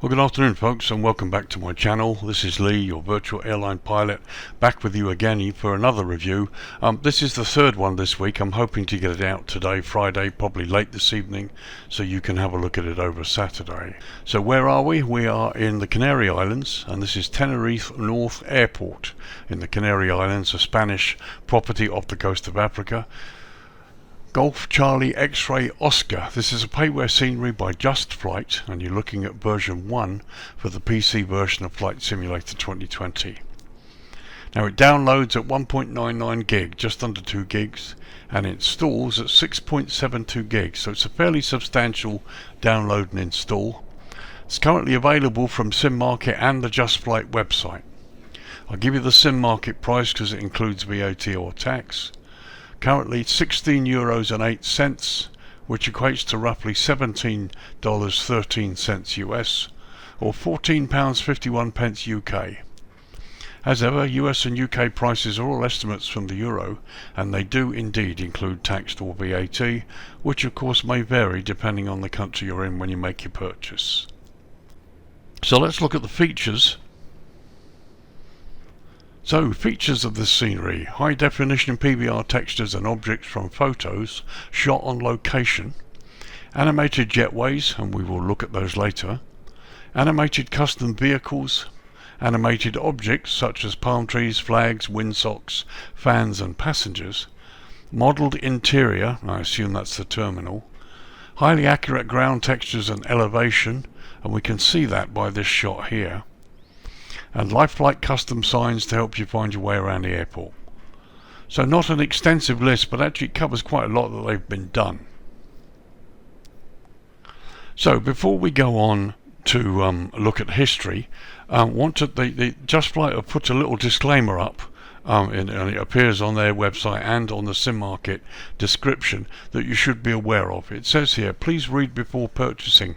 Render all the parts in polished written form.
Well, good afternoon folks, and welcome back to my channel. This is Lee, your virtual airline pilot, back with you again for another review. This is the third one this week. I'm hoping to get it out today, Friday, probably late this evening, so you can have a look at it over Saturday. So where are we? We are in the Canary Islands, and this is Tenerife North Airport in the Canary Islands, a Spanish property off the coast of Africa. Golf Charlie X-Ray Oscar. This is a payware scenery by Justflight, and you're looking at version 1 for the PC version of Flight Simulator 2020. Now it downloads at 1.99 gig, just under 2 gigs, and installs at 6.72 gigs, so it's a fairly substantial download and install. It's currently available from SimMarket and the Justflight website. I'll give you the SimMarket price because it includes VAT or tax. Currently €16.08, which equates to roughly $17.13 US, or £14.51 UK. As ever, US and UK prices are all estimates from the euro, and they do indeed include tax or VAT, which of course may vary depending on the country you're in when you make your purchase. So let's look at the features. So, features of this scenery: high definition PBR textures and objects from photos shot on location, animated jetways, and we will look at those later, animated custom vehicles, animated objects such as palm trees, flags, windsocks, fans and passengers, modelled interior, I assume that's the terminal, highly accurate ground textures and elevation, and we can see that by this shot here, and lifelike custom signs to help you find your way around the airport. So not an extensive list, but actually it covers quite a lot that they've been done. So before we go on to look at history, the Justflight have put a little disclaimer up, and it appears on their website and on the SimMarket description that you should be aware of. It says here, please read before purchasing.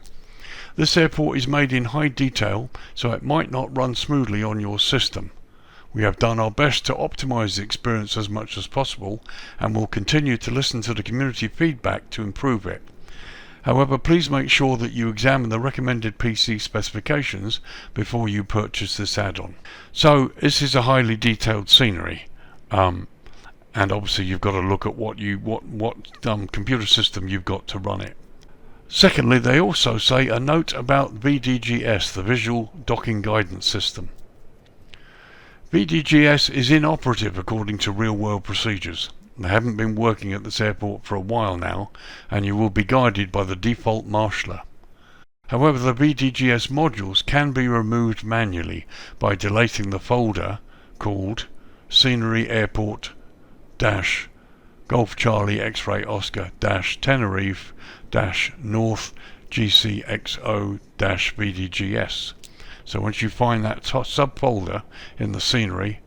This airport is made in high detail, so it might not run smoothly on your system. We have done our best to optimize the experience as much as possible, and will continue to listen to the community feedback to improve it. However, please make sure that you examine the recommended PC specifications before you purchase this add-on. So this is a highly detailed scenery, and obviously you've got to look at what computer system you've got to run it. Secondly, they also say a note about VDGS, the Visual Docking Guidance System. VDGS is inoperative according to real-world procedures. They haven't been working at this airport for a while now, and you will be guided by the default marshaller. However, the VDGS modules can be removed manually by deleting the folder called Scenery Airport Golf Charlie X-Ray Oscar Tenerife North GCXO VDGS. So once you find that subfolder in the scenery,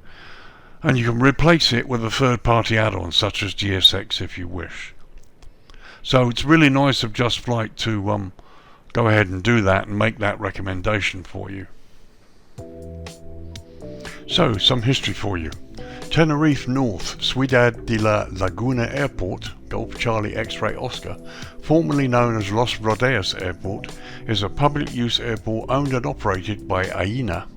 and you can replace it with a third-party add-on such as GCXO if you wish. So it's really nice of Justflight to go ahead and do that and make that recommendation for you. So some history for you. Tenerife North, Ciudad de la Laguna Airport, Golf Charlie X-Ray Oscar, formerly known as Los Rodeos Airport, is a public-use airport owned and operated by AENA,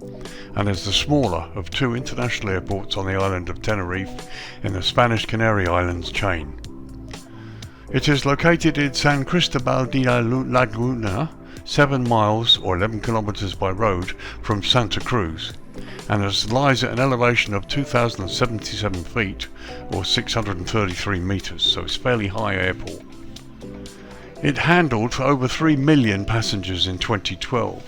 and is the smaller of 2 international airports on the island of Tenerife in the Spanish Canary Islands chain. It is located in San Cristobal de la Laguna, 7 miles or 11 kilometers by road from Santa Cruz, and it lies at an elevation of 2,077 feet or 633 meters, so it's a fairly high airport. It handled for over 3 million passengers in 2012.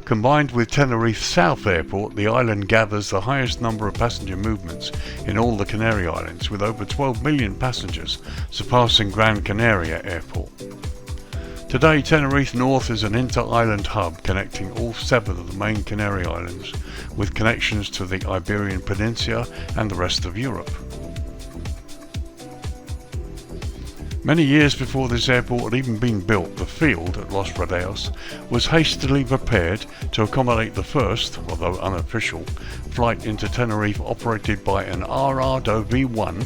Combined with Tenerife South Airport, the island gathers the highest number of passenger movements in all the Canary Islands, with over 12 million passengers, surpassing Gran Canaria Airport. Today, Tenerife North is an inter-island hub connecting all 7 of the main Canary Islands, with connections to the Iberian Peninsula and the rest of Europe. Many years before this airport had even been built, the field at Los Rodeos was hastily prepared to accommodate the first, although unofficial, flight into Tenerife operated by an RRDO V1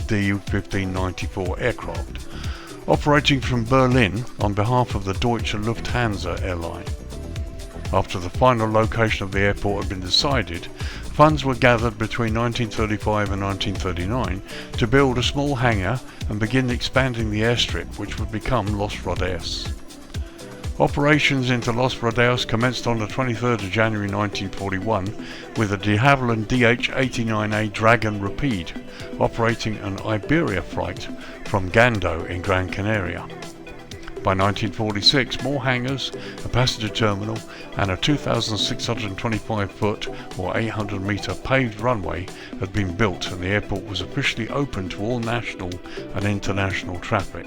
(DU-1594) aircraft, operating from Berlin on behalf of the Deutsche Lufthansa airline. after the final location of the airport had been decided, funds were gathered between 1935 and 1939 to build a small hangar and begin expanding the airstrip, which would become Los Rodeos. Operations into Los Rodeos commenced on the 23rd of January 1941 with a de Havilland DH-89A Dragon Rapide operating an Iberia flight from Gando in Gran Canaria. By 1946, more hangars, a passenger terminal and a 2,625-foot or 800-metre paved runway had been built, and the airport was officially open to all national and international traffic.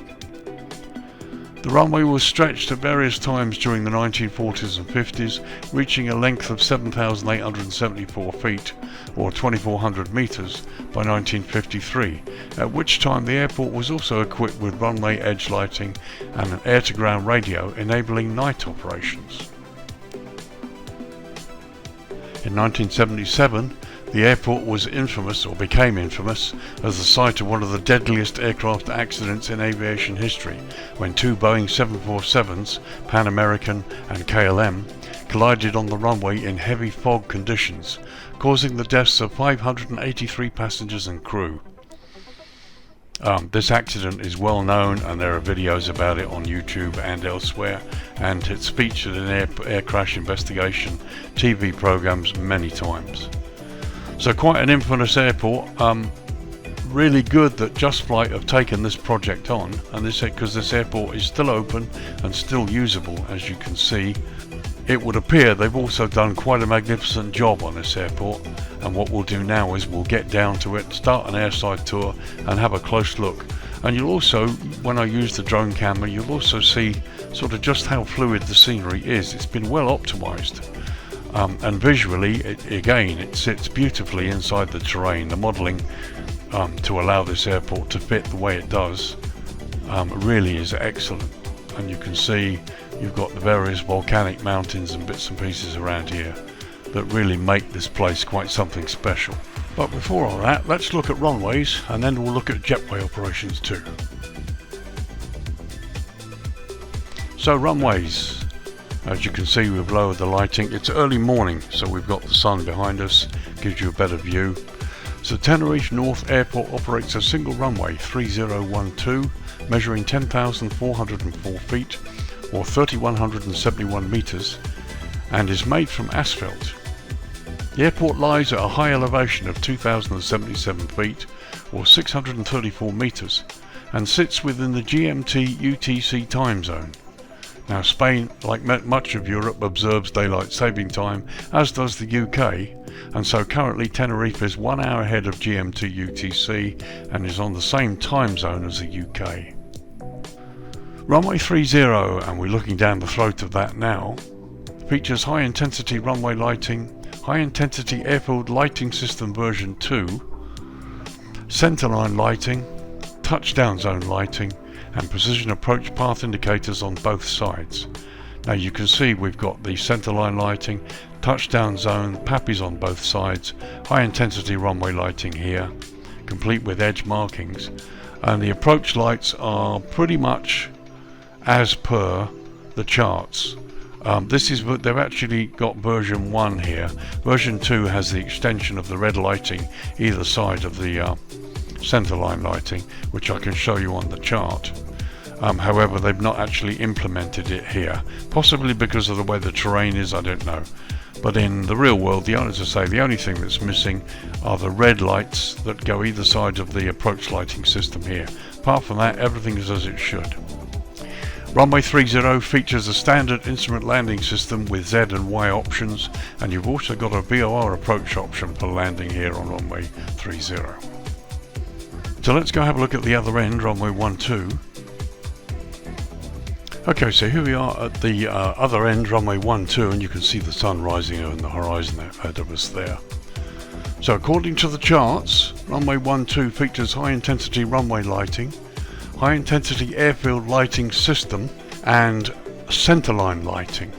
The runway was stretched at various times during the 1940s and 50s, reaching a length of 7,874 feet or 2,400 metres by 1953, at which time the airport was also equipped with runway edge lighting and an air-to-ground radio enabling night operations. In 1977, the airport was infamous, or became infamous, as the site of one of the deadliest aircraft accidents in aviation history, when two Boeing 747s, Pan American and KLM, collided on the runway in heavy fog conditions, causing the deaths of 583 passengers and crew. This accident is well known, and there are videos about it on YouTube and elsewhere, and it's featured in air crash investigation TV programs many times. So quite an infamous airport. Really good that Justflight have taken this project on, and because this airport is still open and still usable, as you can see. It would appear they've also done quite a magnificent job on this airport, and what we'll do now is we'll get down to it, start an airside tour and have a close look. And you'll also, when I use the drone camera, you'll also see sort of just how fluid the scenery is. It's been well optimized. And visually, it sits beautifully inside the terrain. The modelling to allow this airport to fit the way it does really is excellent. And you can see you've got the various volcanic mountains and bits and pieces around here that really make this place quite something special. But before all that, let's look at runways, and then we'll look at jetway operations too. So runways. As you can see, we've lowered the lighting. It's early morning, so we've got the sun behind us, gives you a better view. So Tenerife North Airport operates a single runway 3012, measuring 10,404 feet or 3,171 metres, and is made from asphalt. The airport lies at a high elevation of 2,077 feet or 634 metres and sits within the GMT UTC time zone. Now, Spain, like much of Europe, observes daylight saving time, as does the UK, and so currently Tenerife is 1 hour ahead of GMT UTC and is on the same time zone as the UK. Runway 30, and we're looking down the throat of that now, features high intensity runway lighting, high intensity airfield lighting system version 2, centerline lighting, touchdown zone lighting, and precision approach path indicators on both sides. Now you can see we've got the centerline lighting, touchdown zone, PAPIs on both sides, high intensity runway lighting here, complete with edge markings, and the approach lights are pretty much as per the charts. They've actually got version 1 here. Version 2 has the extension of the red lighting either side of the centerline lighting, which I can show you on the chart. However, they've not actually implemented it here, possibly because of the way the terrain is, I don't know. But in the real world, the only thing that's missing are the red lights that go either side of the approach lighting system here. Apart from that, everything is as it should. Runway 30 features a standard instrument landing system with Z and Y options, and you've also got a VOR approach option for landing here on runway 30. So let's go have a look at the other end, runway 12. Okay, so here we are at the other end, runway 12, and you can see the sun rising over the horizon ahead of us there. So according to the charts, runway 12 features high intensity runway lighting, high intensity airfield lighting system, and centerline lighting.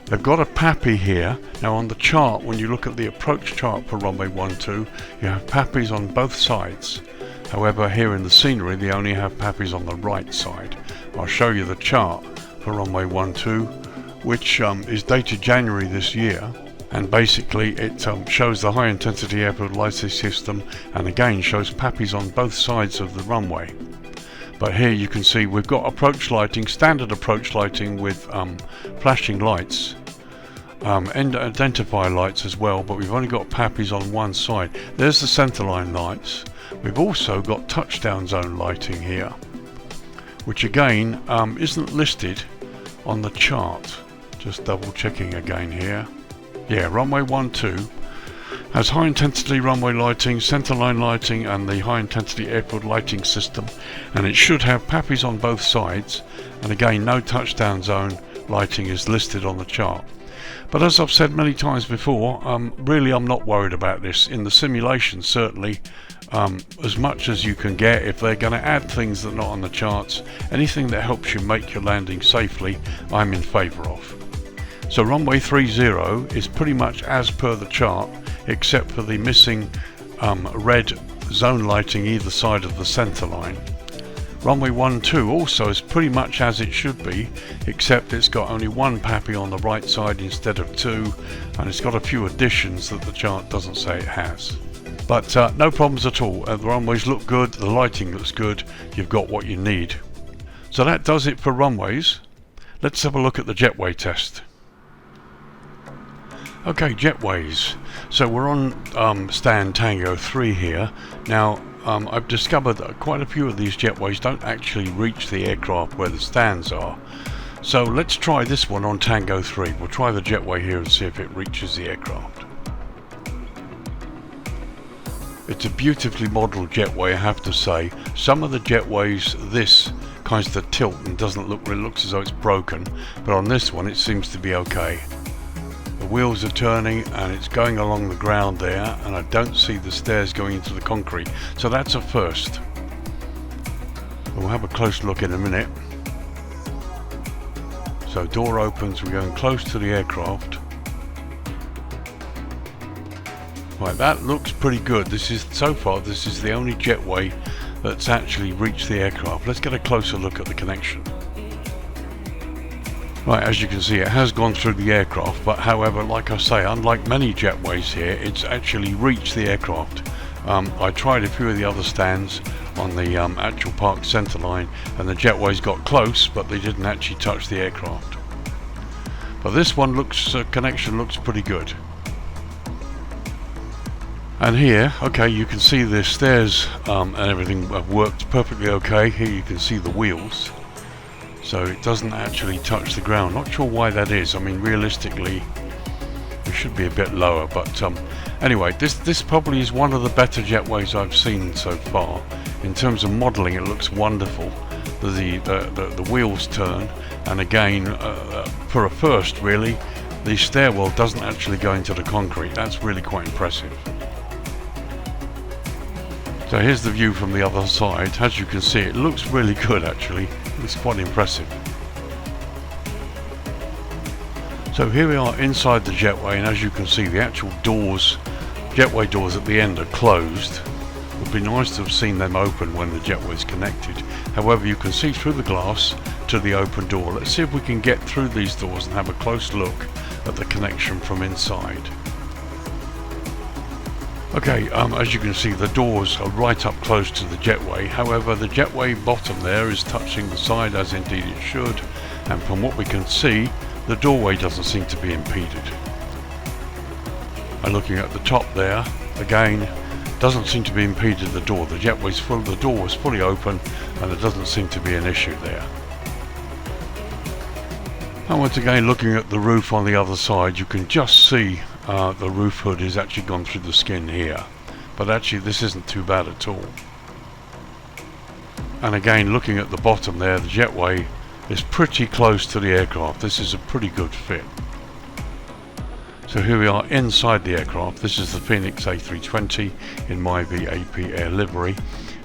They've got a PAPI here. Now on the chart, when you look at the approach chart for runway 12, you have PAPIs on both sides. However, here in the scenery, they only have PAPIs on the right side. I'll show you the chart for runway 12 which is dated January this year, and basically it shows the high intensity airport lighting system, and again shows PAPIs on both sides of the runway. But here you can see we've got approach lighting, standard approach lighting with flashing lights, and identifier lights as well, but we've only got PAPIs on one side. There's the centerline lights. We've also got touchdown zone lighting here, which again isn't listed on the chart. Just double checking again here. Yeah, runway 12 has high intensity runway lighting, centerline lighting, and the high intensity airport lighting system, and it should have PAPIs on both sides, and again no touchdown zone lighting is listed on the chart. But as I've said many times before, really I'm not worried about this. In the simulation, certainly as much as you can get. If they're going to add things that are not on the charts, anything that helps you make your landing safely, I'm in favour of. So runway 30 is pretty much as per the chart, except for the missing red zone lighting either side of the centre line. Runway 12 also is pretty much as it should be, except it's got only one PAPI on the right side instead of two, and it's got a few additions that the chart doesn't say it has. But no problems at all. The runways look good, the lighting looks good, you've got what you need. So that does it for runways. Let's have a look at the jetway test. Okay, jetways. So we're on stand Tango 3 here. Now I've discovered that quite a few of these jetways don't actually reach the aircraft where the stands are. So let's try this one on Tango 3. We'll try the jetway here and see if it reaches the aircraft. It's a beautifully modelled jetway, I have to say. Some of the jetways, this kinds of tilt and doesn't look, it looks as though it's broken, but on this one it seems to be okay. The wheels are turning and it's going along the ground there, and I don't see the stairs going into the concrete, so that's a first. We'll have a close look in a minute. So door opens, we're going close to the aircraft. Right, that looks pretty good. So far this is the only jetway that's actually reached the aircraft. Let's get a closer look at the connection. Right, as you can see, it has gone through the aircraft, but however, like I say, unlike many jetways here, it's actually reached the aircraft. I tried a few of the other stands on the actual park centre line, and the jetways got close, but they didn't actually touch the aircraft. But this one connection looks pretty good. And here, okay, you can see the stairs and everything have worked perfectly okay. Here you can see the wheels. So it doesn't actually touch the ground. Not sure why that is. I mean, realistically, it should be a bit lower. But anyway, this probably is one of the better jetways I've seen so far. In terms of modelling, it looks wonderful. The wheels turn, and again, for a first, really, the stairwell doesn't actually go into the concrete. That's really quite impressive. So here's the view from the other side. As you can see, it looks really good actually. It's quite impressive. So here we are inside the jetway, and as you can see, the actual doors, jetway doors at the end, are closed. It would be nice to have seen them open when the jetway is connected. However, you can see through the glass to the open door. Let's see if we can get through these doors and have a close look at the connection from inside. Okay, as you can see, the doors are right up close to the jetway. However, the jetway bottom there is touching the side, as indeed it should, and from what we can see, the doorway doesn't seem to be impeded. And looking at the top there, again, doesn't seem to be impeded the door. The jetway's full, the door was fully open, and there doesn't seem to be an issue there. And once again, looking at the roof on the other side, you can just see the roof hood has actually gone through the skin here, but actually this isn't too bad at all. And again, looking at the bottom there, the jetway is pretty close to the aircraft. This is a pretty good fit. So here we are inside the aircraft. This is the Phoenix A320 in my VAP Air livery,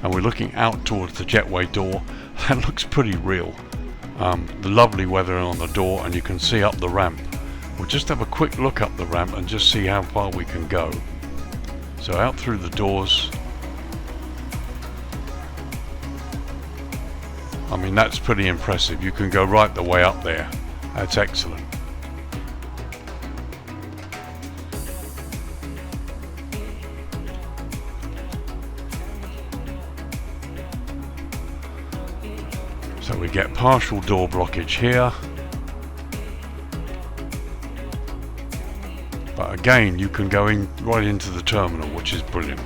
and we're looking out towards the jetway door. That looks pretty real. The lovely weather on the door, and you can see up the ramp. We'll just have a quick look up the ramp and just see how far we can go. So out through the doors. I mean, that's pretty impressive. You can go right the way up there. That's excellent. So we get partial door blockage here. But again, you can go in right into the terminal, which is brilliant.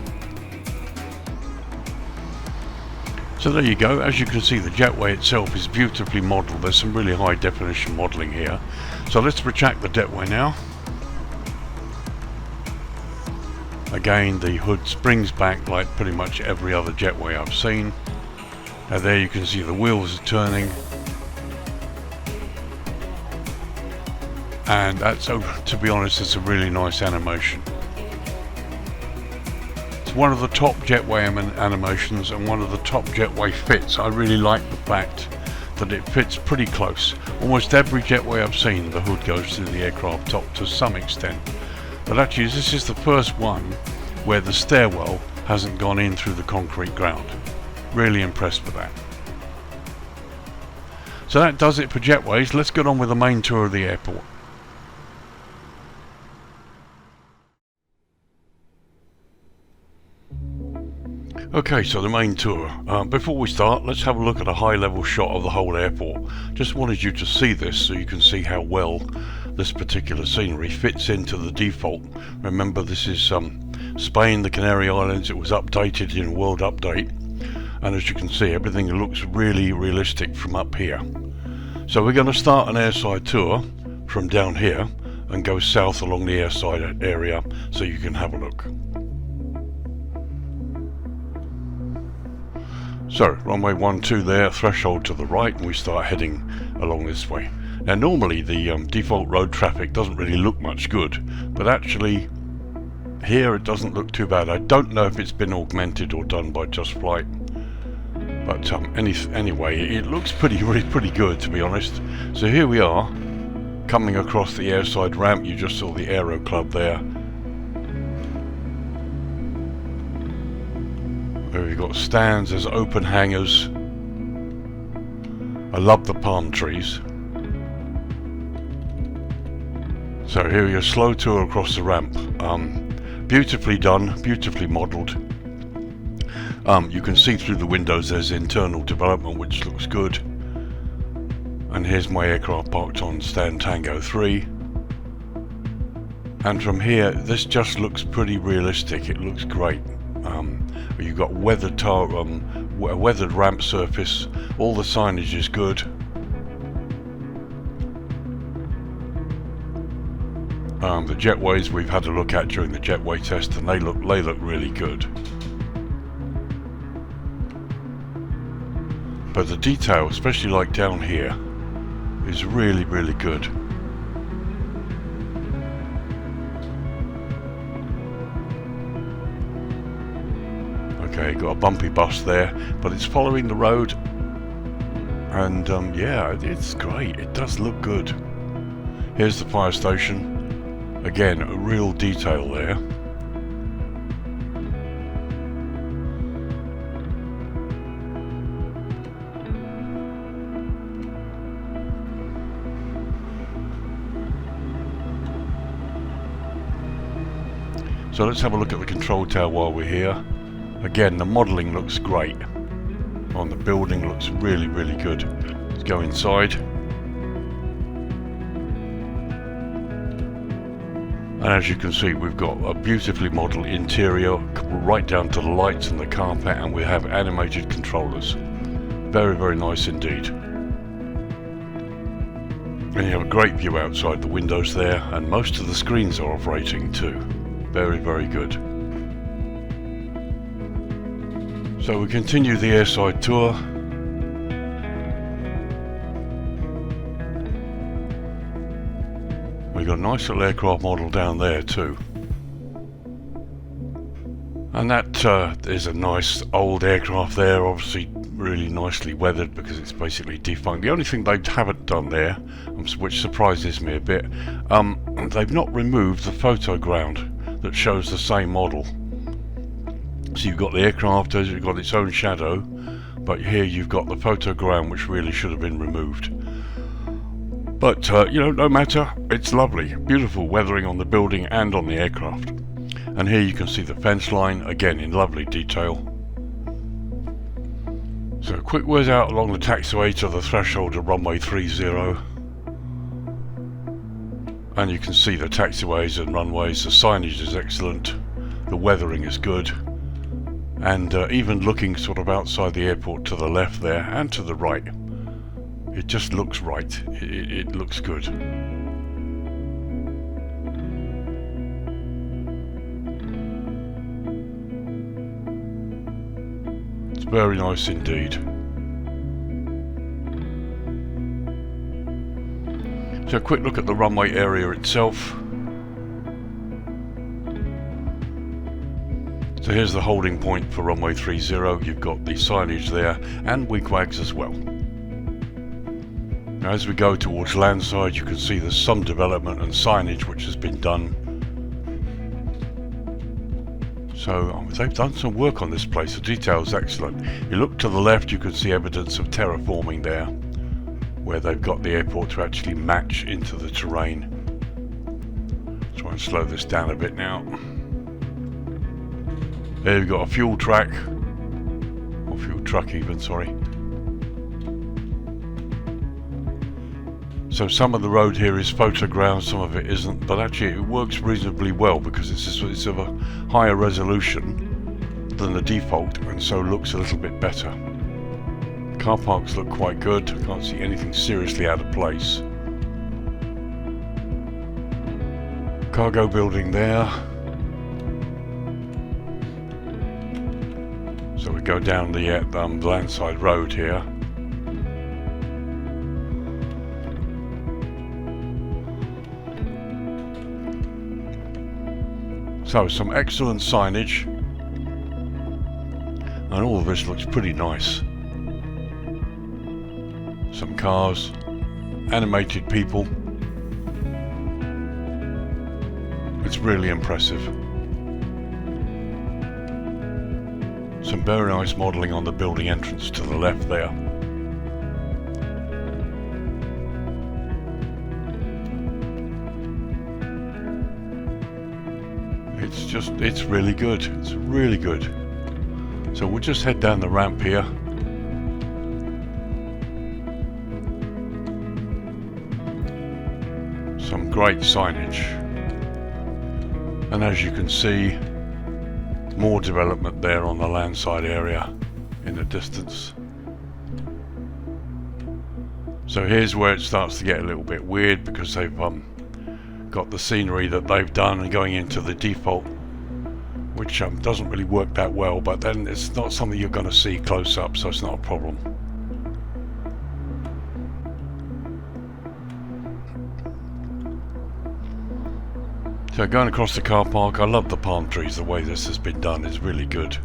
So there you go. As you can see, the jetway itself is beautifully modelled. There's some really high definition modelling here. So let's retract the jetway now. Again, the hood springs back like pretty much every other jetway I've seen. Now there you can see the wheels are turning. And that's, to be honest, it's a really nice animation. It's one of the top jetway animations and one of the top jetway fits. I really like the fact that it fits pretty close. Almost every jetway I've seen, the hood goes through the aircraft top to some extent. But actually this is the first one where the stairwell hasn't gone in through the concrete ground. Really impressed with that. So that does it for jetways. Let's get on with the main tour of the airport. Okay, so the main tour. Before we start, let's have a look at a high-level shot of the whole airport. Just wanted you to see this so you can see how well this particular scenery fits into the default. Remember, this is Spain, the Canary Islands. It was updated in World Update, and as you can see, everything looks really realistic from up here. So we're going to start an airside tour from down here and go south along the airside area so you can have a look. So, runway 12 there, threshold to the right, and we start heading along this way. Now normally the default road traffic doesn't really look much good, but actually here it doesn't look too bad. I don't know if it's been augmented or done by Justflight, but anyway, it looks pretty good, to be honest. So here we are, coming across the airside ramp. You just saw the Aero Club there. We've got stands as open hangars. I love the palm trees. So here we are, slow tour across the ramp. Beautifully done, beautifully modelled. You can see through the windows there's internal development, which looks good. And here's my aircraft parked on stand Tango 3. And from here, this just looks pretty realistic. It looks great. You've got weathered ramp surface. All the signage is good. The jetways we've had a look at during the jetway test, and they look really good. But the detail, especially like down here, is really good. Okay, got a bumpy bus there, but it's following the road, and yeah, it's great. It does look good. Here's the fire station. Again, a real detail there. So let's have a look at the control tower while we're here. Again, the modelling looks great. On the building looks really good. Let's go inside. And as you can see, we've got a beautifully modelled interior, right down to the lights and the carpet, and we have animated controllers. Very nice indeed. And you have a great view outside the windows there, and most of the screens are operating too. Very good. So we continue the airside tour. We've got a nice little aircraft model down there too. And that is a nice old aircraft there, obviously really nicely weathered because it's basically defunct. The only thing they haven't done there, which surprises me a bit, they've not removed the photo ground that shows the same model. So you've got the aircraft as you've got its own shadow, but here you've got the photo ground, which really should have been removed. But you know, no matter, it's lovely, beautiful weathering on the building and on the aircraft. And here you can see the fence line, again in lovely detail. So a quick whiz out along the taxiway to the threshold of runway 30. And you can see the taxiways and runways, the signage is excellent, the weathering is good, and even looking sort of outside the airport to the left there and to the right, it just looks right, it looks good. It's very nice indeed. So a quick look at the runway area itself. So here's the holding point for runway 30. You've got the signage there and wigwags as well. Now as we go towards landside, you can see there's some development and signage which has been done. So they've done some work on this place. The detail's excellent. You look to the left, you can see evidence of terraforming there, where they've got the airport to actually match into the terrain. Try and slow this down a bit now. There we've got a fuel track, or fuel truck even, sorry. So some of the road here is photogrammed, some of it isn't, but actually it works reasonably well because it's of a higher resolution than the default, and so looks a little bit better. Car parks look quite good, I can't see anything seriously out of place. Cargo building there. So we go down the landside road here. So some excellent signage, and all of this looks pretty nice. Some cars, animated people. It's really impressive. Some very nice modelling on the building entrance to the left there. It's really good. It's really good. So we'll just head down the ramp here. Some great signage. And as you can see, more development there on the landside area in the distance. So here's where it starts to get a little bit weird because they've got the scenery that they've done and going into the default, which doesn't really work that well, but then it's not something you're going to see close up, so it's not a problem. So going across the car park, I love the palm trees. The way this has been done is really good.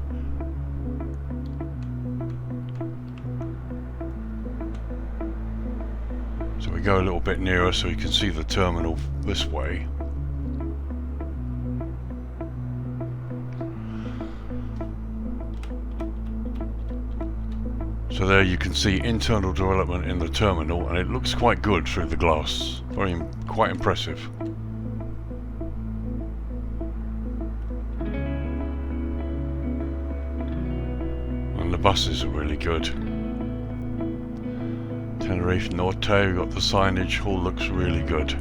So we go a little bit nearer so you can see the terminal this way. So there you can see internal development in the terminal, and it looks quite good through the glass. Quite impressive. And the buses are really good. Tenerife North, we've got the signage, all looks really good.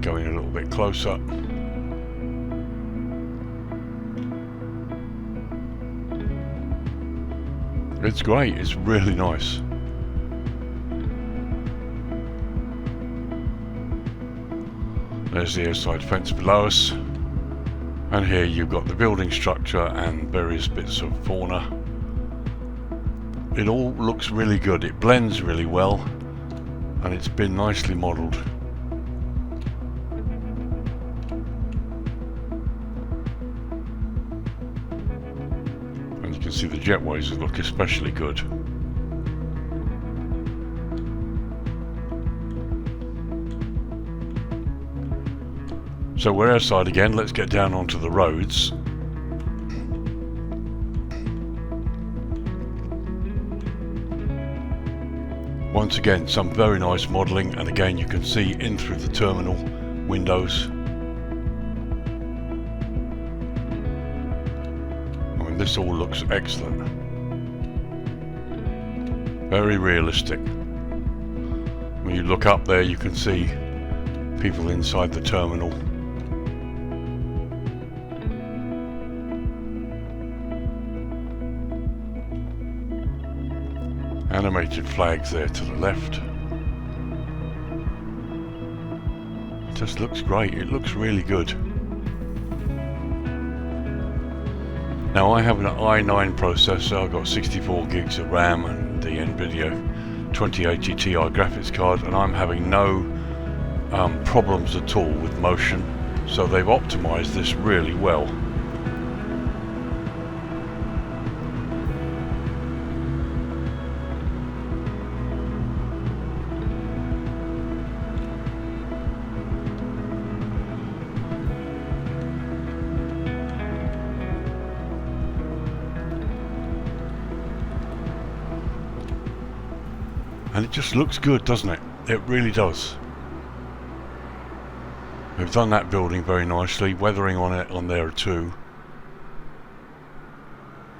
Going a little bit closer. It's great, it's really nice. There's the airside fence below us. And here you've got the building structure and various bits of fauna. It all looks really good, it blends really well, and it's been nicely modelled. And you can see the jetways look especially good. So we're outside again, let's get down onto the roads. Once again, some very nice modelling, and again you can see in through the terminal windows. I mean, this all looks excellent. Very realistic. When you look up there, you can see people inside the terminal. Animated flags there to the left. It just looks great. It looks really good. Now I have an i9 processor. I've got 64 gigs of RAM and the NVIDIA 2080 Ti graphics card, and I'm having no problems at all with motion. So they've optimized this really well. And it just looks good, doesn't it? It really does. We've done that building very nicely, weathering on it on there too.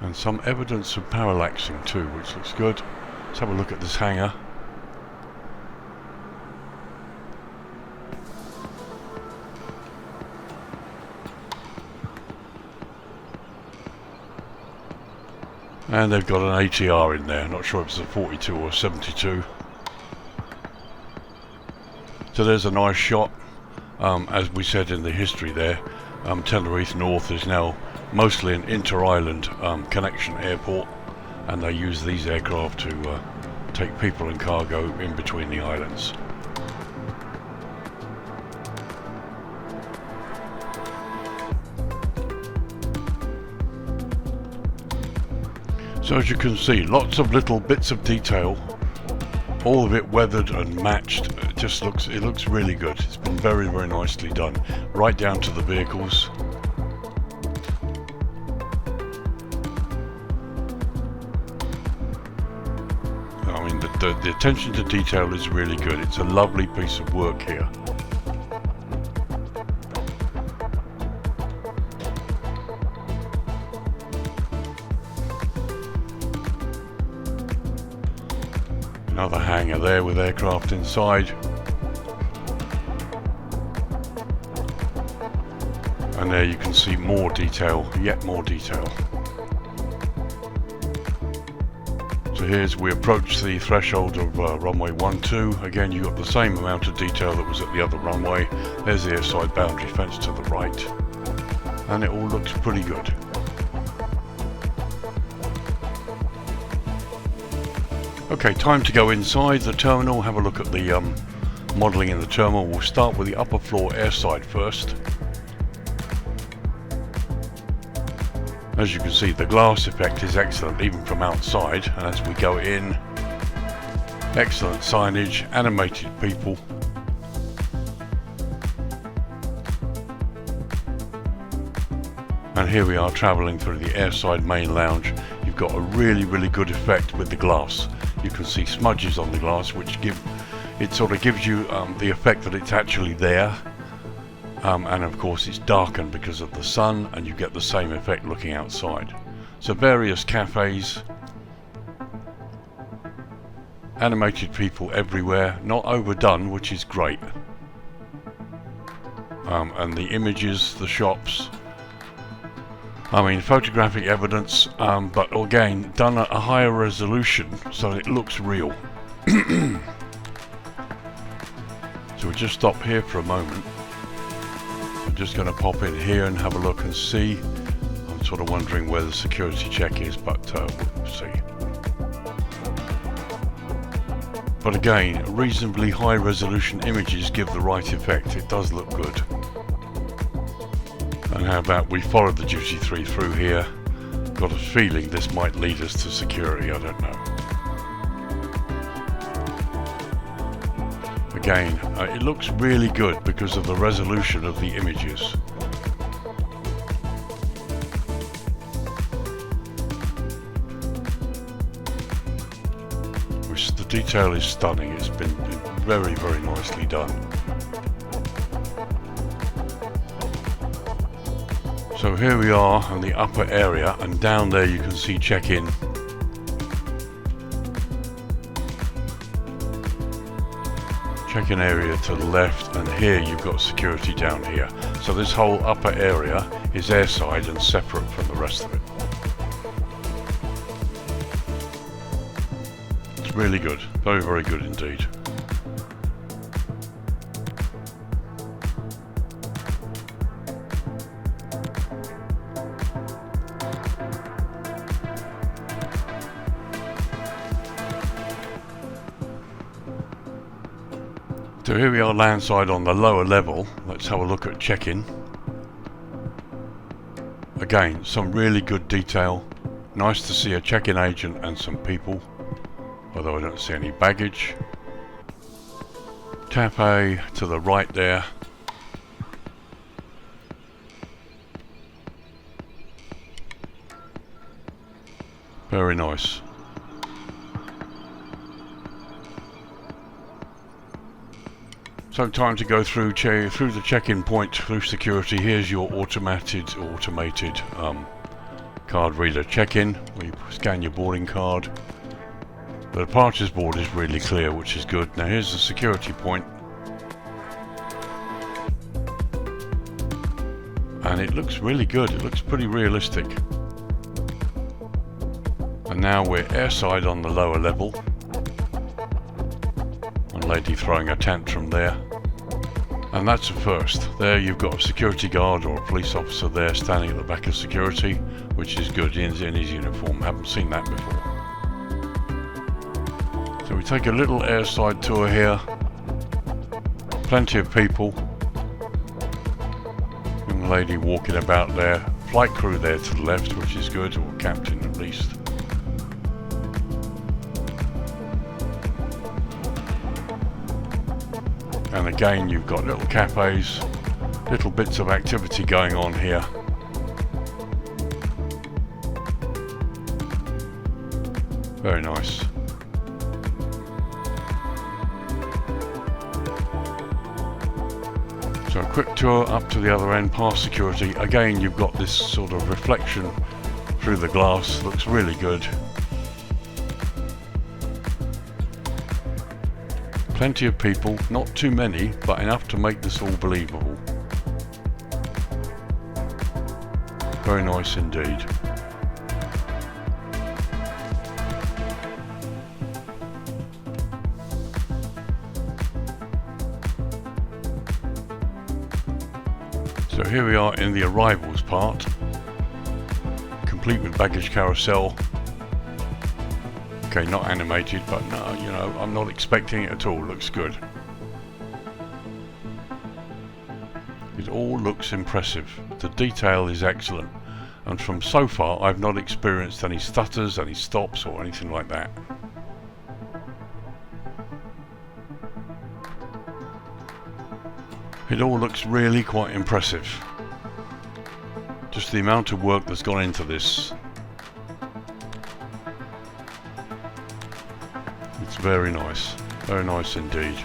And some evidence of parallaxing too, which looks good. Let's have a look at this hangar. And they've got an ATR in there, not sure if it's a 42 or a 72. So there's a nice shot. As we said in the history there, Tenerife North is now mostly an inter-island connection airport, and they use these aircraft to take people and cargo in between the islands. So as you can see, lots of little bits of detail, all of it weathered and matched. It looks really good. It's been very, very nicely done, right down to the vehicles. I mean, the attention to detail is really good. It's a lovely piece of work here. Another hangar there with aircraft inside. And there you can see more detail, yet more detail. So here's, we approach the threshold of runway 12. Again, you got the same amount of detail that was at the other runway. There's the airside boundary fence to the right. And it all looks pretty good. Okay, time to go inside the terminal, have a look at the modelling in the terminal. We'll start with the upper floor airside first. As you can see, the glass effect is excellent even from outside, and as we go in, excellent signage, animated people. And here we are travelling through the airside main lounge. You've got a really, really good effect with the glass. You can see smudges on the glass, which sort of gives you the effect that it's actually there. And of course it's darkened because of the sun, and you get the same effect looking outside. So various cafes, animated people everywhere, not overdone, which is great. And the images, the shops, I mean, photographic evidence, but again, done at a higher resolution, so it looks real. So we'll just stop here for a moment. I'm just going to pop in here and have a look and see. I'm sort of wondering where the security check is, but we'll see. But again, reasonably high resolution images give the right effect. It does look good. And how about we follow the duty-free through here? Got a feeling this might lead us to security, I don't know. Again, it looks really good because of the resolution of the images. The detail is stunning. It's been very, very nicely done. So here we are in the upper area, and down there you can see check-in. check-in area to the left, and here you've got security down here. So this whole upper area is airside and separate from the rest of it. It's really good, very, very good indeed. So here we are landside on the lower level. Let's have a look at check-in. Again, some really good detail. Nice to see a check-in agent and some people, although I don't see any baggage. Tap A to the right there. Very nice. So time to go through the check-in point, through security. Here's your automated card reader check-in, where you scan your boarding card. The departures board is really clear, which is good. Now here's the security point. And it looks really good, it looks pretty realistic. And now we're airside on the lower level. One lady throwing a tantrum there. And that's a first. There you've got a security guard or a police officer there standing at the back of security, which is good, in his uniform. Haven't seen that before. So we take a little airside tour here. Plenty of people. Young lady walking about there. Flight crew there to the left, which is good, or captain at least. And again, you've got little cafes, little bits of activity going on here. Very nice. So a quick tour up to the other end, past security. Again, you've got this sort of reflection through the glass, looks really good. Plenty of people, not too many, but enough to make this all believable. Very nice indeed. So here we are in the arrivals part, complete with baggage carousel. Okay, not animated, but no, you know, I'm not expecting it at all. Looks good. It all looks impressive. The detail is excellent. And from so far, I've not experienced any stutters, any stops, or anything like that. It all looks really quite impressive. Just the amount of work that's gone into this. It's very nice indeed.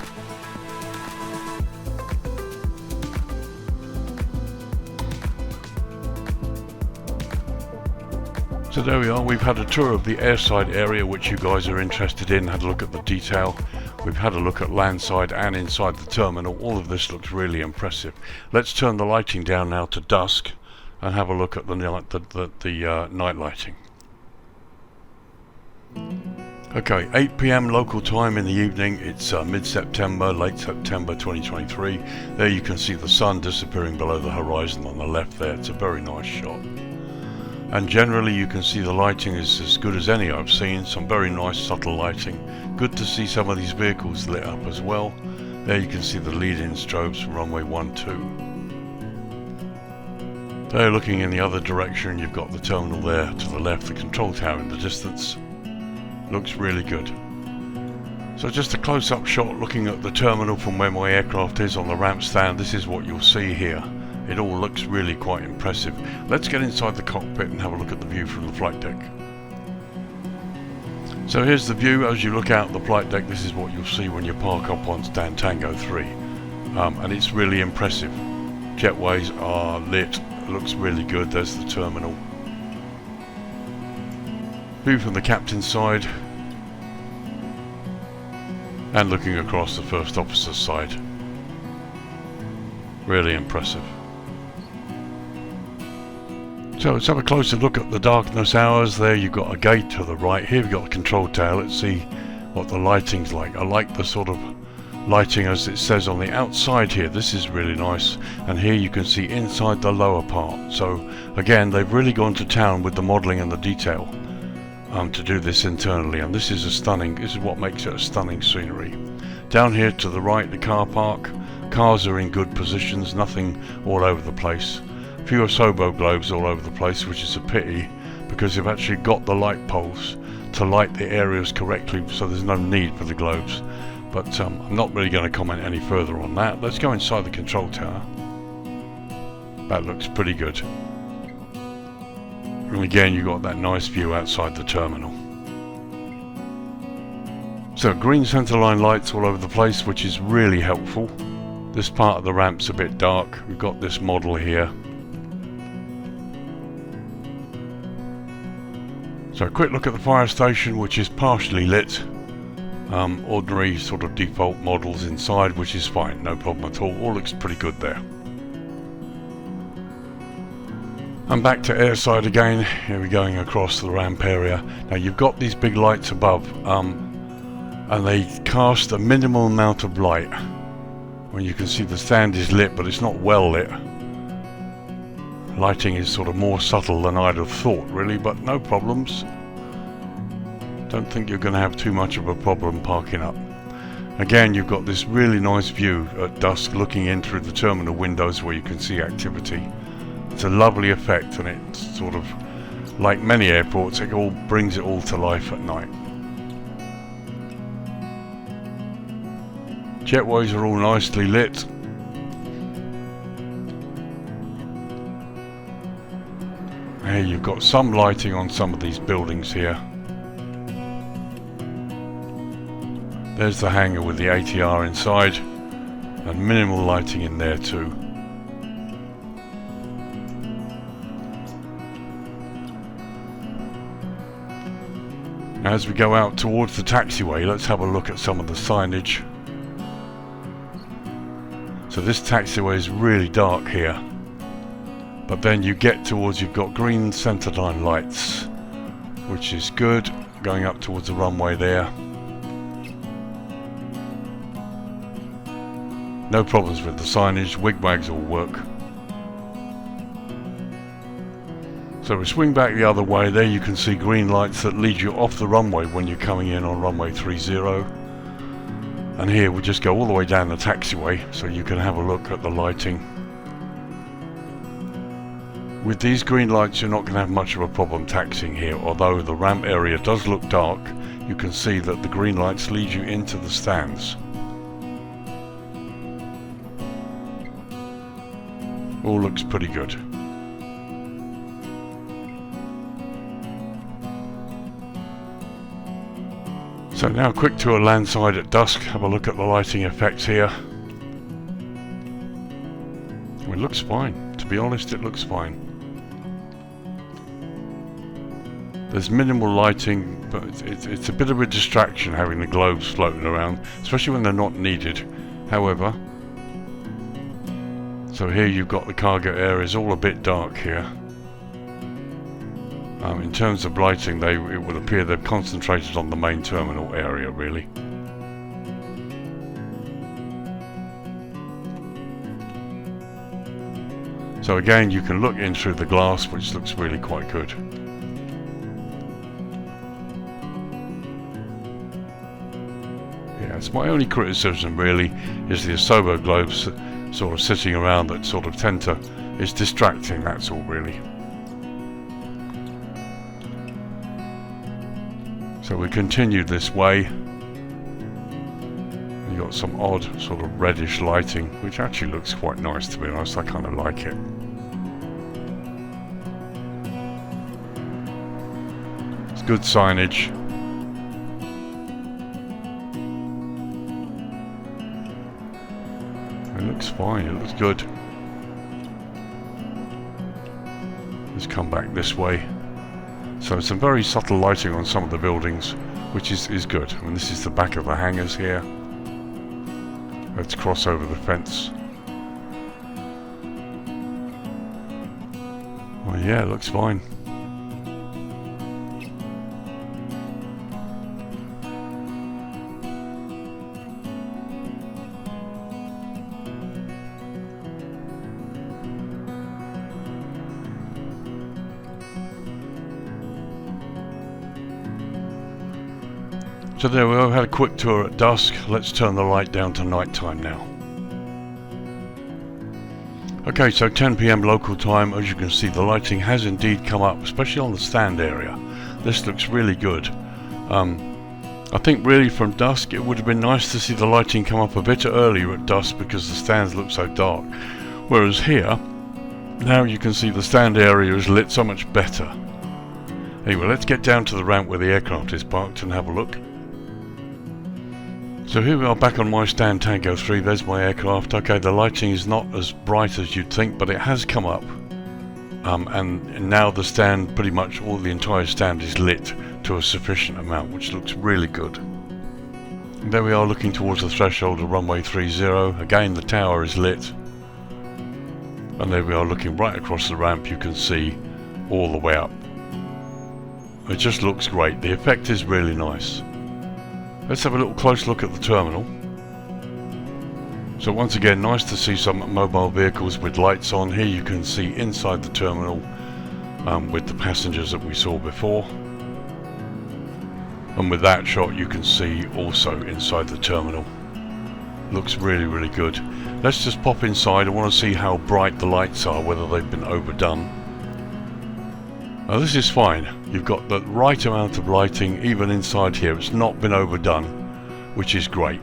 So there we are, we've had a tour of the airside area, which you guys are interested in, had a look at the detail. We've had a look at landside and inside the terminal. All of this looks really impressive. Let's turn the lighting down now to dusk and have a look at the night lighting. Okay, 8 PM local time in the evening. It's mid-September, late September 2023. There you can see the sun disappearing below the horizon on the left there. It's a very nice shot. And generally you can see the lighting is as good as any I've seen. Some very nice subtle lighting. Good to see some of these vehicles lit up as well. There you can see the lead-in strobes from runway 12. There, looking in the other direction, you've got the terminal there to the left, the control tower in the distance. Looks really good. So just a close-up shot looking at the terminal from where my aircraft is on the ramp stand. This is what you'll see here. It all looks really quite impressive. Let's get inside the cockpit and have a look at the view from the flight deck. So here's the view as you look out the flight deck. This is what you'll see when you park up on stand Tango 3. And it's really impressive. Jetways are lit. It looks really good. There's the terminal. View from the captain's side. and looking across the first officer's side. Really impressive. So let's have a closer look at the darkness hours. There you've got a gate to the right. Here we've got a control tower. Let's see what the lighting's like. I like the sort of lighting as it says on the outside here. This is really nice, and here you can see inside the lower part. So again, they've really gone to town with the modelling and the detail to do this internally, and this is what makes it a stunning scenery. Down here to the right, the car park. Cars are in good positions, nothing all over the place. Fewer sobo globes all over the place, which is a pity because they've actually got the light poles to light the areas correctly, so there's no need for the globes. But I'm not really going to comment any further on that. Let's go inside the control tower. That looks pretty good. And again, you've got that nice view outside the terminal. So green centerline lights all over the place, which is really helpful. This part of the ramp's a bit dark. We've got this model here. So a quick look at the fire station, which is partially lit. Ordinary sort of default models inside, which is fine, no problem at all. All looks pretty good there. And back to airside again. Here we're going across the ramp area. Now you've got these big lights above, and they cast a minimal amount of light. When you can see the stand is lit, but it's not well lit. Lighting is sort of more subtle than I'd have thought, really, but no problems. Don't think you're going to have too much of a problem parking up. Again, you've got this really nice view at dusk looking in through the terminal windows where you can see activity. It's a lovely effect, and it's sort of like many airports, it all brings it all to life at night. Jetways are all nicely lit. Here you've got some lighting on some of these buildings here. There's the hangar with the ATR inside, and minimal lighting in there too. Now as we go out towards the taxiway, let's have a look at some of the signage. So this taxiway is really dark here, but then you get towards, you've got green centerline lights, which is good, going up towards the runway there. No problems with the signage, wigwags all work. So we swing back the other way. There you can see green lights that lead you off the runway when you're coming in on runway 30. And here we just go all the way down the taxiway so you can have a look at the lighting. With these green lights you're not going to have much of a problem taxiing here, although the ramp area does look dark. You can see that the green lights lead you into the stands. All looks pretty good. So now quick tour landside at dusk. Have a look at the lighting effects here. It looks fine. To be honest, it looks fine. There's minimal lighting, but it's a bit of a distraction having the globes floating around, especially when they're not needed. However, so here you've got the cargo areas all a bit dark here. In terms of lighting, it would appear they've concentrated on the main terminal area, really. So again, you can look in through the glass, which looks really quite good. Yeah, it's my only criticism really, is the Asobo globes sort of sitting around that sort of tend to, it's distracting, that's all really. So we continue this way. You've got some odd sort of reddish lighting, which actually looks quite nice, to be honest. I kind of like it. It's good signage. It looks fine, it looks good. Let's come back this way. So some very subtle lighting on some of the buildings, which is good. I mean, this is the back of the hangars here. Let's cross over the fence. Well, yeah, it looks fine. So there we are, had a quick tour at dusk. Let's turn the light down to night time now. Okay, so 10 PM local time. As you can see, the lighting has indeed come up, especially on the stand area. This looks really good. I think really from dusk it would have been nice to see the lighting come up a bit earlier at dusk because the stands look so dark. Whereas here, now you can see the stand area is lit so much better. Anyway, let's get down to the ramp where the aircraft is parked and have a look. So here we are back on my stand, Tango 3, there's my aircraft. Okay, the lighting is not as bright as you'd think, but it has come up. And now the stand, pretty much all the entire stand is lit to a sufficient amount, which looks really good. And there we are looking towards the threshold of runway 30. Again, the tower is lit. And there we are looking right across the ramp, you can see all the way up. It just looks great, the effect is really nice. Let's have a little close look at the terminal. So once again, nice to see some mobile vehicles with lights on. Here you can see inside the terminal with the passengers that we saw before. And with that shot you can see also inside the terminal. Looks really, really good. Let's just pop inside. I want to see how bright the lights are, whether they've been overdone. Now this is fine, you've got the right amount of lighting even inside here, it's not been overdone, which is great.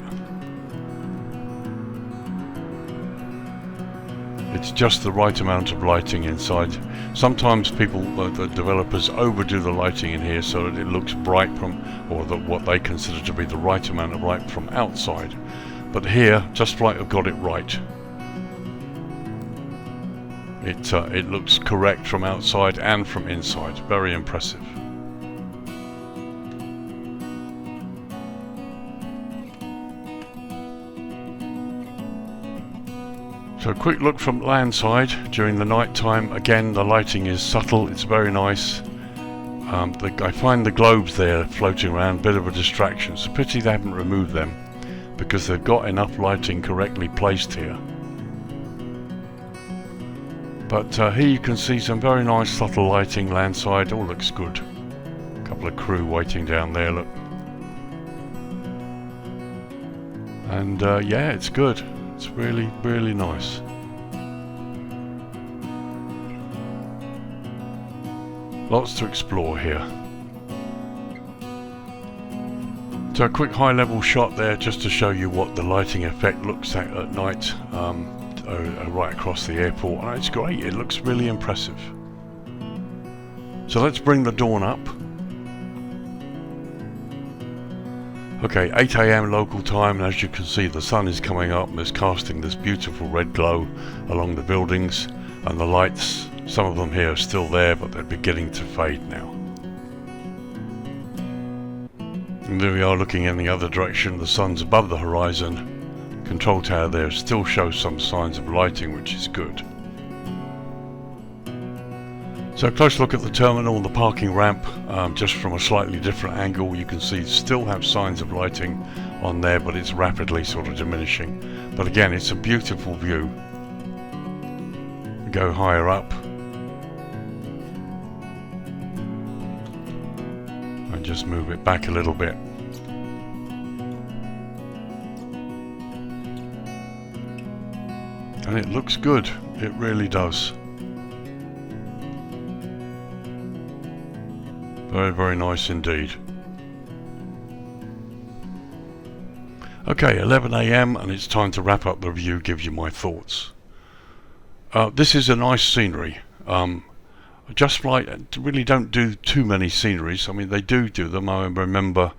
It's just the right amount of lighting inside. Sometimes people, the developers, overdo the lighting in here so that it looks bright from, or what they consider to be the right amount of light from outside. But here, Justflight have got it right. It looks correct from outside and from inside. Very impressive. So a quick look from landside during the night time. Again, the lighting is subtle. It's very nice. I find the globes there floating around, bit of a distraction. It's a pity they haven't removed them because they've got enough lighting correctly placed here. But here you can see some very nice subtle lighting landside, all looks good. A couple of crew waiting down there, look. And yeah, it's good. It's really, really nice. Lots to explore here. So a quick high level shot there just to show you what the lighting effect looks like at night. Right across the airport, and it's great, it looks really impressive. So let's bring the dawn up. Okay, 8 AM local time, and as you can see the sun is coming up and it's casting this beautiful red glow along the buildings, and the lights, some of them here are still there but they're beginning to fade now. And there we are looking in the other direction, the sun's above the horizon. Control tower there still shows some signs of lighting, which is good. So a close look at the terminal and the parking ramp, just from a slightly different angle. You can see still have signs of lighting on there, but it's rapidly sort of diminishing. But again, it's a beautiful view. Go higher up and just move it back a little bit. And it looks good, it really does. Very, very nice indeed. Okay, 11 AM and it's time to wrap up the review, give you my thoughts. This is a nice scenery. Justflight really don't do too many sceneries. I mean, they do them. I remember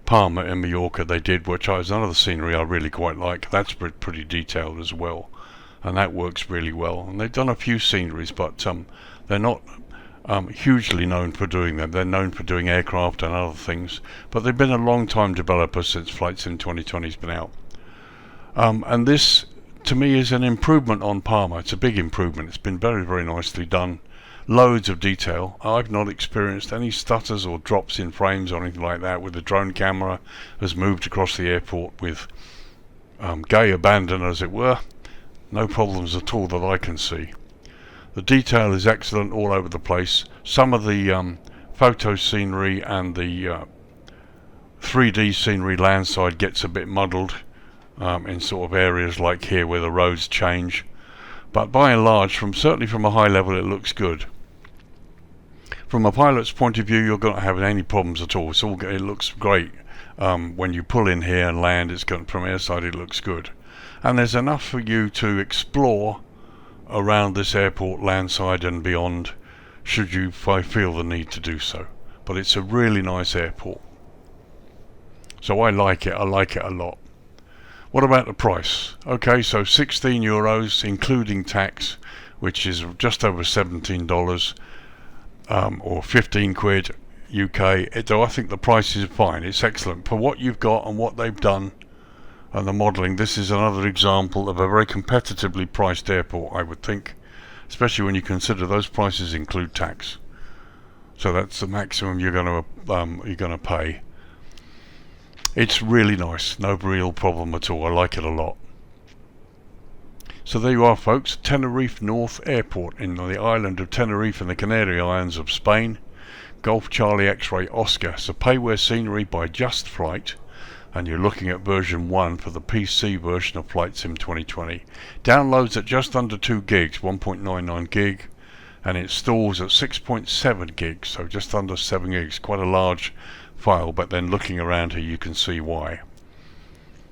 Palma in Mallorca they did, which is another scenery I really quite like. That's pretty detailed as well, and that works really well. And they've done a few sceneries, but they're not hugely known for doing them. They're known for doing aircraft and other things, but they've been a long time developer since Flight Sim 2020's been out. And this to me is an improvement on Palma. It's a big improvement. It's been very, very nicely done. Loads of detail. I've not experienced any stutters or drops in frames or anything like that with the drone camera has moved across the airport with gay abandon, as it were. No problems at all that I can see. The detail is excellent all over the place. Some of the photo scenery and the 3D scenery landside gets a bit muddled in sort of areas like here where the roads change, but by and large, certainly from a high level, it looks good. From a pilot's point of view, you're not having any problems at all. It looks great. When you pull in here and land, from airside it looks good, and there's enough for you to explore around this airport landside and beyond should you feel the need to do so. But it's a really nice airport, so I like it a lot. What about the price? Okay, so €16 including tax, which is just over $17 or 15 quid UK. Though I think the price is fine. It's excellent for what you've got and what they've done and the modelling. This is another example of a very competitively priced airport, I would think, especially when you consider those prices include tax. So that's the maximum you're going to pay. It's really nice, no real problem at all. I like it a lot. So there you are, folks, Tenerife North Airport in the island of Tenerife in the Canary Islands of Spain. Golf Charlie X-Ray Oscar. It's a payware scenery by Justflight, and you're looking at version 1 for the PC version of Flight Sim 2020. Downloads at just under 2 gigs, 1.99 gig, and it installs at 6.7 gigs, so just under 7 gigs. Quite a large file, but then looking around here you can see why.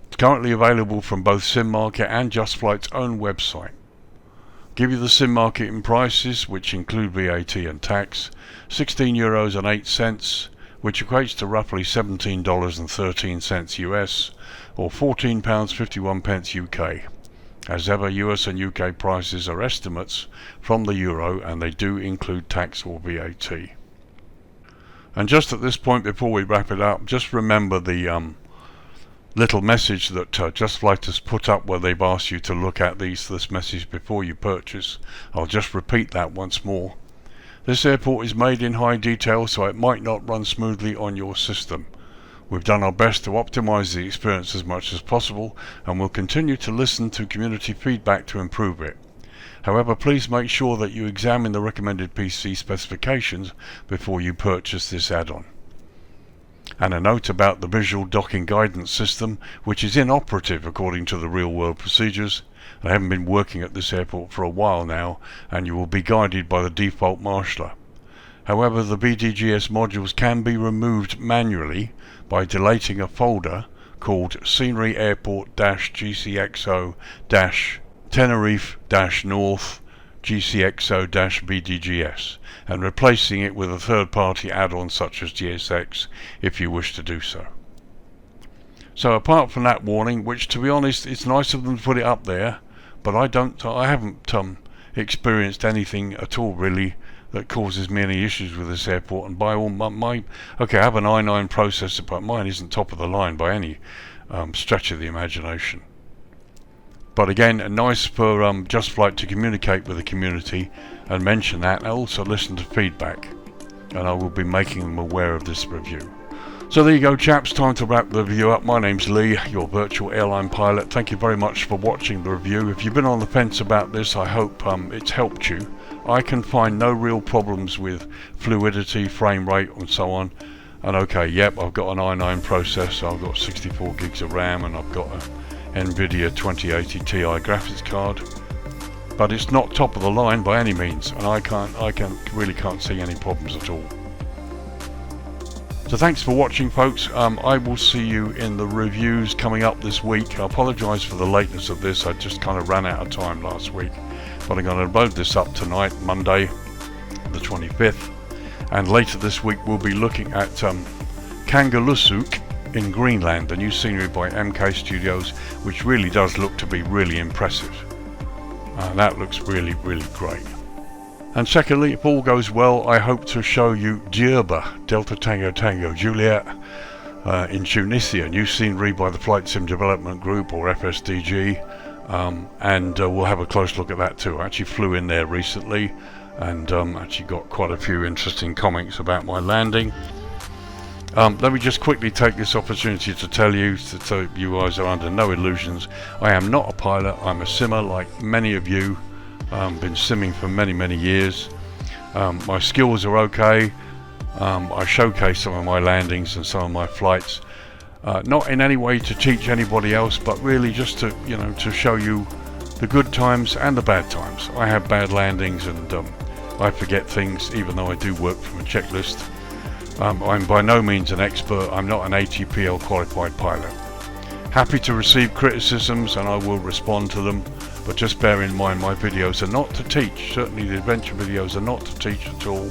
It's currently available from both SimMarket and Justflight's own website. Give you the SimMarket prices, which include VAT and tax, €16.08, which equates to roughly $17.13 US, or £14.51 UK. As ever, US and UK prices are estimates from the euro, and they do include tax or VAT. And just at this point, before we wrap it up, just remember the little message that Justflight has put up where they've asked you to look at this message before you purchase. I'll just repeat that once more. This airport is made in high detail, so it might not run smoothly on your system. We've done our best to optimize the experience as much as possible, and we'll continue to listen to community feedback to improve it. However, please make sure that you examine the recommended PC specifications before you purchase this add-on. And a note about the visual docking guidance system, which is inoperative according to the real-world procedures. I haven't been working at this airport for a while now, and you will be guided by the default marshaller. However, the BDGS modules can be removed manually by deleting a folder called Scenery Airport-GCXO- Tenerife-North GCXO-BDGS and replacing it with a third-party add-on such as GSX if you wish to do so. So apart from that warning, which to be honest it's nice of them to put it up there, but I haven't experienced anything at all really that causes me any issues with this airport. And by all okay, I have an i9 processor, but mine isn't top of the line by any stretch of the imagination. But again, nice for Justflight to communicate with the community and mention that, and also listen to feedback, and I will be making them aware of this review. So there you go, chaps, time to wrap the review up. My name's Lee, your virtual airline pilot. Thank you very much for watching the review. If you've been on the fence about this, I hope it's helped you. I can find no real problems with fluidity, frame rate and so on. And okay, yep, I've got an i9 processor, I've got 64 gigs of RAM, and I've got a NVIDIA 2080 Ti graphics card, but it's not top of the line by any means, and I really can't see any problems at all. So thanks for watching, folks. I will see you in the reviews coming up this week. I apologise for the lateness of this. I just kind of ran out of time last week, but I'm going to load this up tonight, Monday the 25th, and later this week we'll be looking at Kangerlussuaq in Greenland, the new scenery by MK Studios, which really does look to be really impressive. That looks really, really great. And secondly, if all goes well, I hope to show you Djerba, Delta Tango Tango Juliet, in Tunisia, new scenery by the Flight Sim Development Group, or FSDG, and we'll have a close look at that too. I actually flew in there recently and actually got quite a few interesting comments about my landing. Let me just quickly take this opportunity to tell you, so you guys are under no illusions, I am not a pilot. I'm a simmer like many of you. Been simming for many years. My skills are okay. I showcase some of my landings and some of my flights, not in any way to teach anybody else, but really just to, you know, to show you the good times and the bad times. I have bad landings and I forget things, even though I do work from a checklist. I'm by no means an expert. I'm not an ATPL qualified pilot. Happy to receive criticisms and I will respond to them, but just bear in mind my videos are not to teach. Certainly the adventure videos are not to teach at all.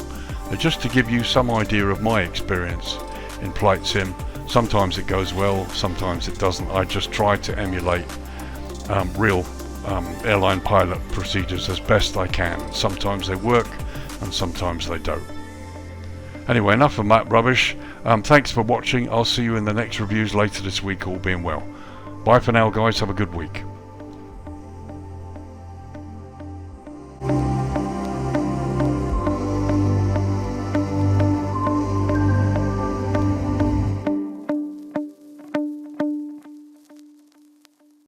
They're just to give you some idea of my experience in flight sim. Sometimes it goes well, sometimes it doesn't. I just try to emulate real airline pilot procedures as best I can. Sometimes they work and sometimes they don't. Anyway, enough of that rubbish. Thanks for watching. I'll see you in the next reviews later this week, all being well. Bye for now, guys. Have a good week.